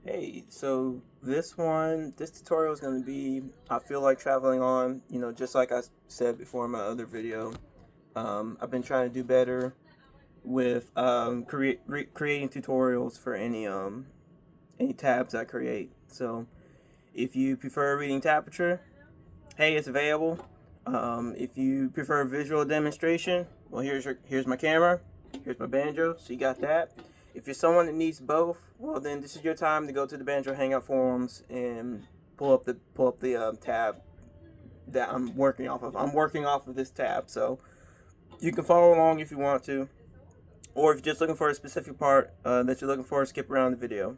Hey, so this tutorial is going to be, I feel like traveling on, just like I said before in my other video. I've been trying to do better with creating tutorials for any tabs I create. So if you prefer reading temperature, hey, it's available. If you prefer visual demonstration, well, here's my camera, here's my banjo, so you got that. If you're someone that needs both, well, then this is your time to go to the Banjo Hangout forums and pull up the tab that I'm working off of. I'm working off of this tab, so you can follow along if you want to, or if you're just looking for a specific part that you're looking for, skip around the video.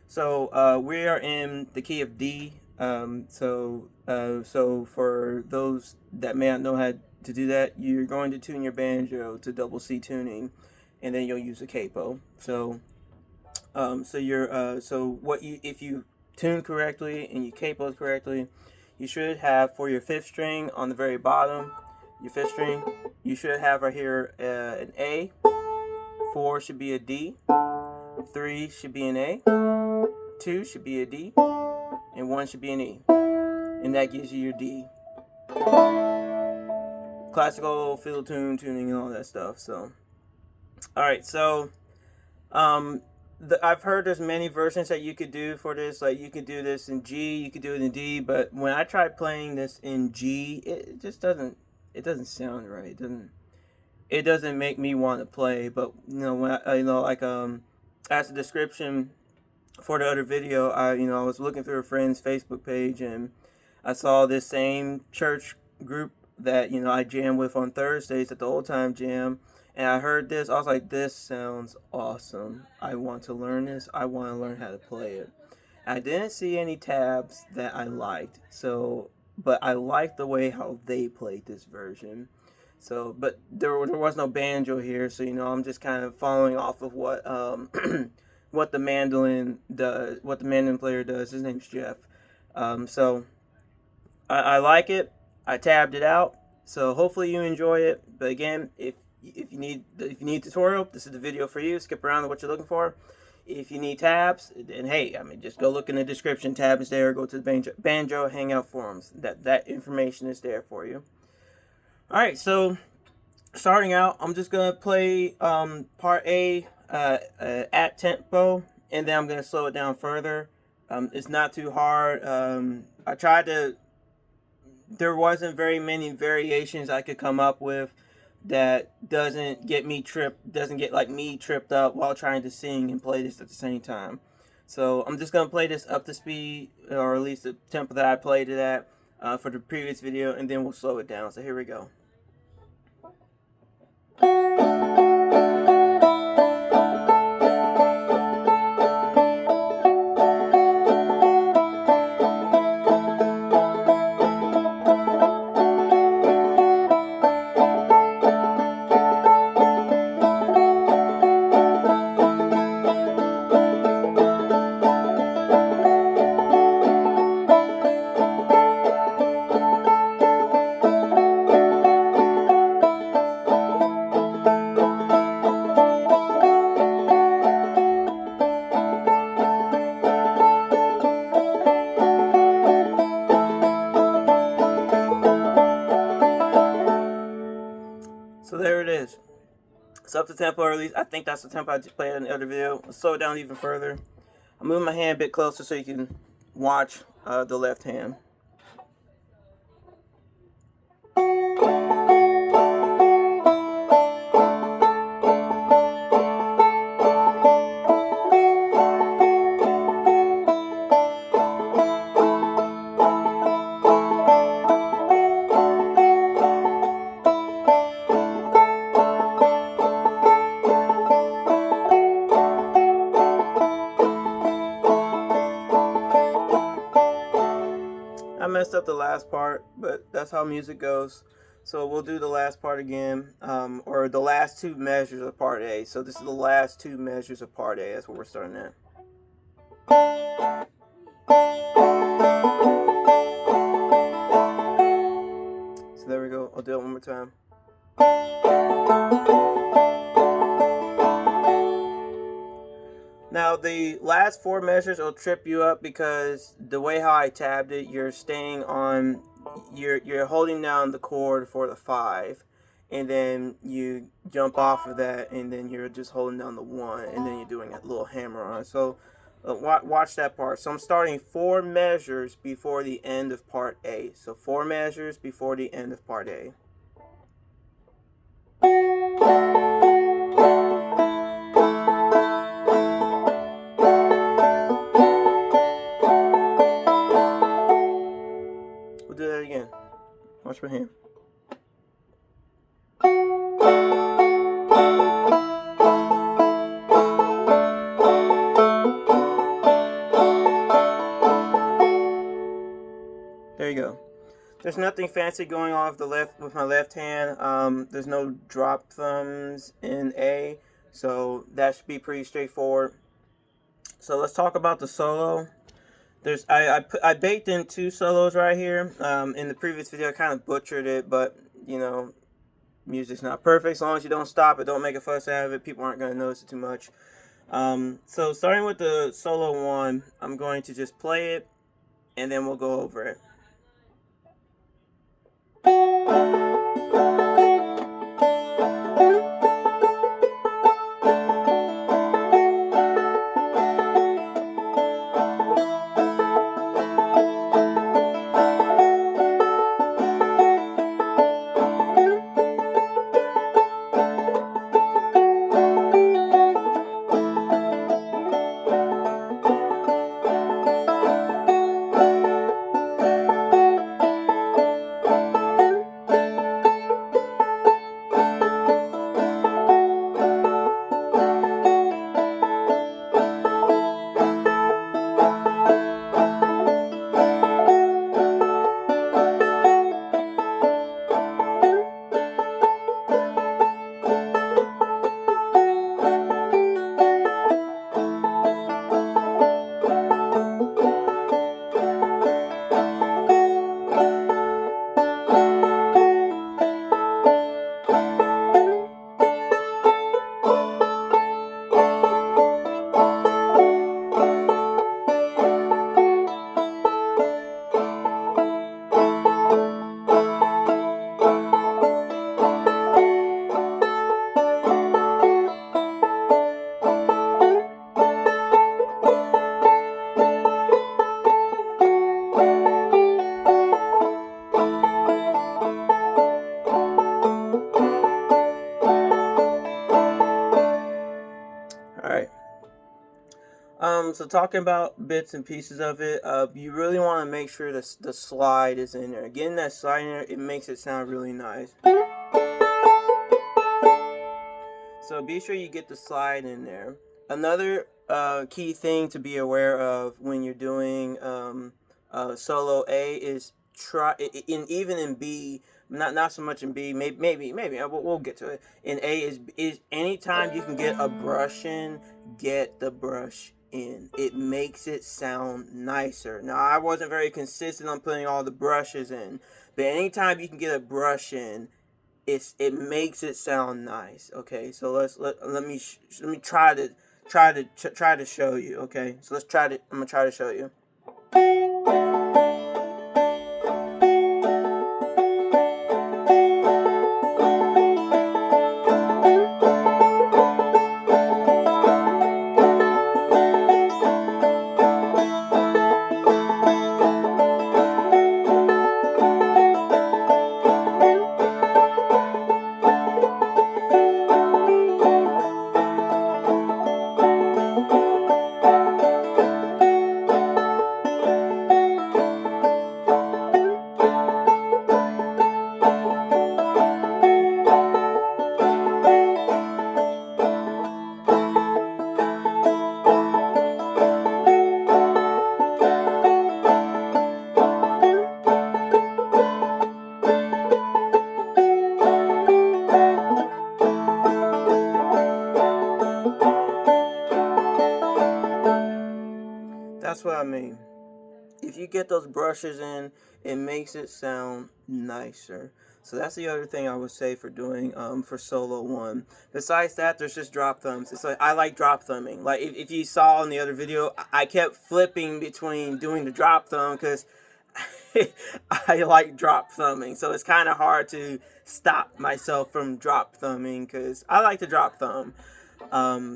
So we are in the key of D. So for those that may not know how to do that, you're going to tune your banjo to double C tuning, and then you'll use a capo. So what you if you tune correctly and you capos correctly, you should have for your fifth string on the very bottom, your fifth string, you should have right here an A. 4 should be a D. 3 should be an A. 2 should be a D, and 1 should be an E. And that gives you your D. Classical fiddle tuning and all that stuff. So, alright, so I've heard there's many versions that you could do for this. Like you could do this in G, you could do it in D, but when I tried playing this in G, it just doesn't sound right. It doesn't make me want to play. But when as a description for the other video, I was looking through a friend's Facebook page and I saw this same church group that I jam with on Thursdays at the Old Time Jam, and I heard this. I was like, "This sounds awesome! I want to learn this. I want to learn how to play it." I didn't see any tabs that I liked, but I liked the way how they played this version. So, but there was no banjo here, so I'm just kind of following off of what what the mandolin player does. His name's Jeff. So I like it. I tabbed it out. So hopefully you enjoy it. But again, if you need a tutorial, this is the video for you. Skip around to what you're looking for. If you need tabs, then hey, just go look in the description. Tab is there. Go to the Banjo Hangout forums. That information is there for you. All right, so starting out, I'm just gonna play part A at tempo, and then I'm gonna slow it down further. It's not too hard. I tried to. There wasn't very many variations I could come up with that doesn't get like me tripped up while trying to sing and play this at the same time. So I'm just gonna play this up to speed, or at least the tempo that I played it at for the previous video, and then we'll slow it down. So here we go. So there it is. It's up to tempo, or at least I think that's the tempo I played in the other video. Let's slow it down even further. I'm moving my hand a bit closer so you can watch the left hand. I messed up the last part, but that's how music goes. So we'll do the last part again, or the last two measures of part A. So this is the last two measures of part A. That's what we're starting at. So there we go. I'll do it one more time. Now the last four measures will trip you up because the way how I tabbed it, you're staying on, you're holding down the chord for the five, and then you jump off of that, and then you're just holding down the one, and then you're doing a little hammer on. So watch that part. So I'm starting four measures before the end of part A. So four measures before the end of part A. We'll do that again. Watch my hand. There you go. There's nothing fancy going on with my left hand. There's no drop thumbs in A, so that should be pretty straightforward. So let's talk about the solo. I baked in two solos right here. In the previous video, I kind of butchered it, but you know, music's not perfect. As long as you don't stop it, don't make a fuss out of it, people aren't going to notice it too much. So starting with the solo one, I'm going to just play it, and then we'll go over it. Alright. So talking about bits and pieces of it, you really want to make sure the slide is in there. Getting that slide in there, it makes it sound really nice. So be sure you get the slide in there. Another key thing to be aware of when you're doing solo A is even in B, not so much in B, maybe we'll get to it. In A is anytime you can get a brush in, get the brush in. It makes it sound nicer. Now I wasn't very consistent on putting all the brushes in, but anytime you can get a brush in, it makes it sound nice. Okay, so let me try to show you. Okay, so I'm gonna try to show you. That's what I mean. If you get those brushes in, it makes it sound nicer. So that's the other thing I would say for doing for solo one. Besides that, there's just drop thumbs. It's like I like drop thumbing. Like if you saw in the other video, I kept flipping between doing the drop thumb because I like drop thumbing. So it's kind of hard to stop myself from drop thumbing because I like to drop thumb.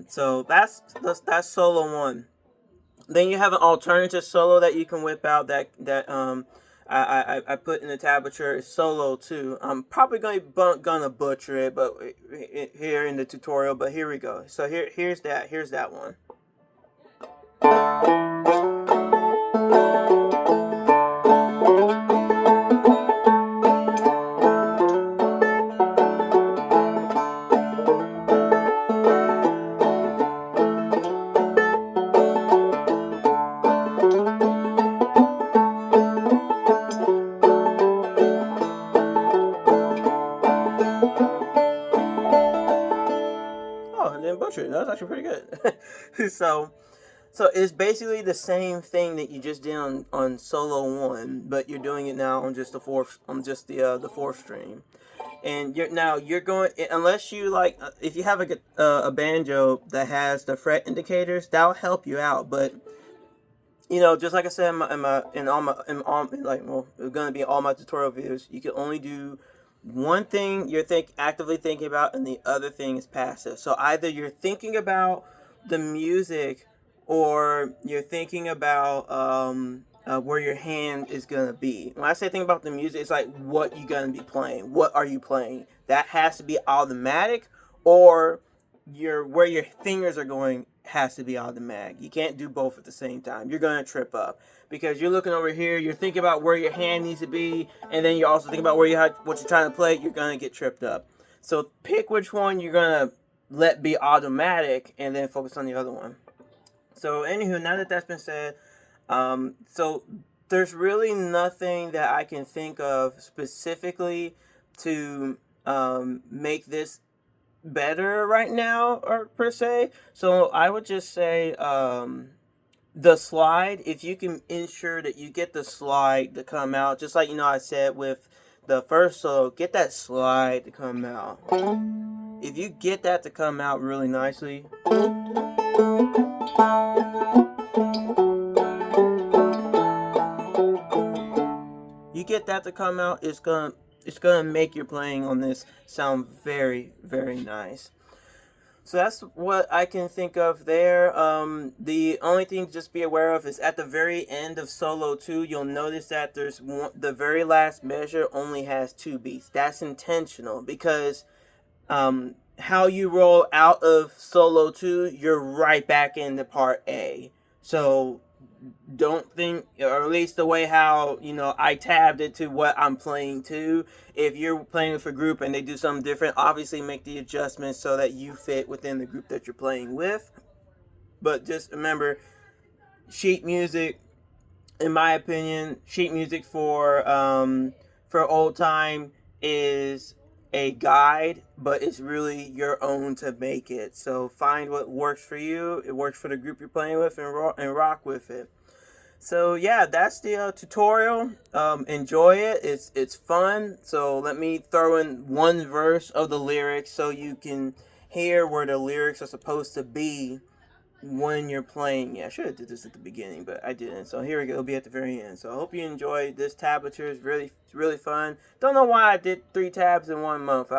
So that's solo one. Then you have an alternative solo that you can whip out I put in the tablature is solo two. I'm probably gonna butcher it, but here in the tutorial. But here we go. So here's that one. Oh, I didn't butcher it. That was actually pretty good. So it's basically the same thing that you just did on solo one, but you're doing it now on just the fourth string. And you're going, unless you like, if you have a banjo that has the fret indicators, that'll help you out. But just like I said it's gonna be all my tutorial videos. You can only do one thing you're actively thinking about, and the other thing is passive. So either you're thinking about the music, or you're thinking about where your hand is gonna be. When I say think about the music, it's like what you gonna be playing. What are you playing? That has to be automatic, or where your fingers are going has to be automatic. You can't do both at the same time. You're gonna trip up because you're looking over here. You're thinking about where your hand needs to be, and then you're also thinking about what you're trying to play. You're gonna get tripped up. So pick which one you're gonna let be automatic, and then focus on the other one. So anywho, now that that's been said, so there's really nothing that I can think of specifically to make this better right now, or per se. So I would just say the slide, if you can ensure that you get the slide to come out, just like I said with the first solo, get that slide to come out. If you get that to come out really nicely, you get that to come out, it's gonna make your playing on this sound very, very nice. So that's what I can think of there. The only thing to just be aware of is at the very end of solo 2, you'll notice that the very last measure only has 2 beats. That's intentional because how you roll out of solo 2, you're right back into part A. So don't think, or at least the way how I tabbed it to what I'm playing to. If you're playing with a group and they do something different, obviously make the adjustments so that you fit within the group that you're playing with. But just remember, sheet music, in my opinion, sheet music for old time is a guide, but it's really your own to make it. So find what works for you. It works for the group you're playing with, and rock with it. So yeah, that's the tutorial. Enjoy it. It's fun. So let me throw in one verse of the lyrics so you can hear where the lyrics are supposed to be when you're playing. Yeah, I should have did this at the beginning, but I didn't. So here we go. It'll be at the very end. So I hope you enjoy this tablature. It's really fun. Don't know why I did 3 tabs in 1 month.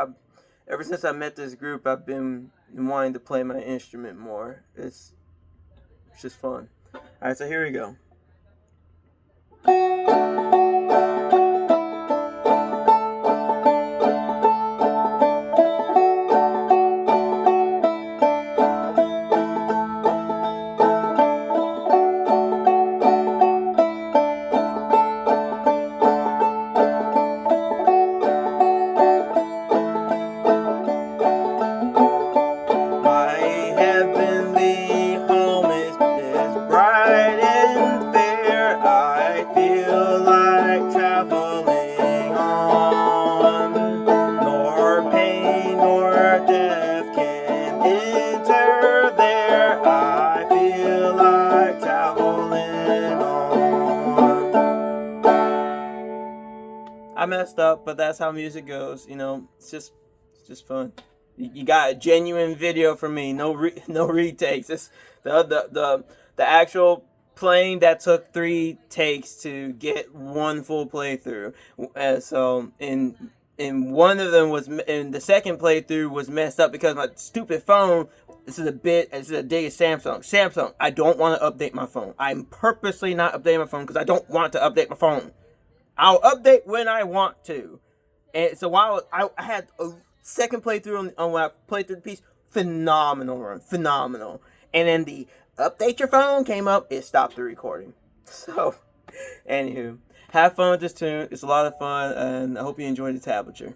Ever since I met this group, I've been wanting to play my instrument more. It's just fun. All right, so here we go. My heavenly home is bright and messed up, but that's how music goes. It's just fun. You got a genuine video from me. No retakes. It's the actual playing that took 3 takes to get one full playthrough. So in one of them was, in the second playthrough was messed up because my stupid phone. This is a dig at Samsung. Samsung, I don't want to update my phone. I'm purposely not updating my phone because I don't want to update my phone. I'll update when I want to. And so while I had a second playthrough on when I played through the piece, phenomenal run, phenomenal. And then the update your phone came up, it stopped the recording. So, anywho, have fun with this tune. It's a lot of fun, and I hope you enjoy the tablature.